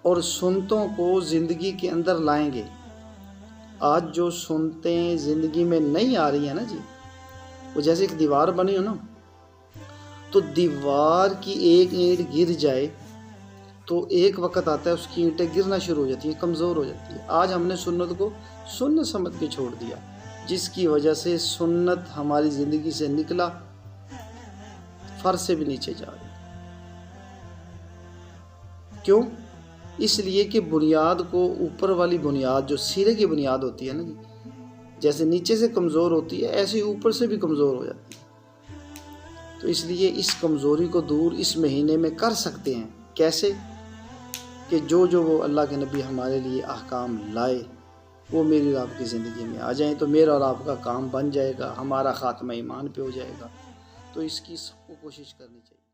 اور سنتوں کو زندگی کے اندر لائیں گے۔ آج جو سنتیں زندگی میں نہیں آ رہی ہیں نا جی، وہ جیسے ایک دیوار بنی ہو نا، تو دیوار کی ایک اینٹ گر جائے تو ایک وقت آتا ہے اس کی اینٹیں گرنا شروع ہو جاتی ہیں، کمزور ہو جاتی ہے۔ آج ہم نے سنت کو سنت سمجھ کے چھوڑ دیا، جس کی وجہ سے سنت ہماری زندگی سے نکلا، فرض سے بھی نیچے جا رہی۔ کیوں؟ اس لیے کہ بنیاد کو، اوپر والی بنیاد جو سرے کی بنیاد ہوتی ہے نا جی، جیسے نیچے سے کمزور ہوتی ہے ایسے ہی اوپر سے بھی کمزور ہو جاتی ہے۔ تو اس لیے اس کمزوری کو دور اس مہینے میں کر سکتے ہیں۔ کیسے؟ کہ جو وہ اللہ کے نبی ہمارے لیے احکام لائے وہ میری اور آپ کی زندگی میں آ جائیں، تو میرا اور آپ کا کام بن جائے گا، ہمارا خاتمہ ایمان پہ ہو جائے گا۔ تو اس کی سب کو کوشش کرنی چاہیے۔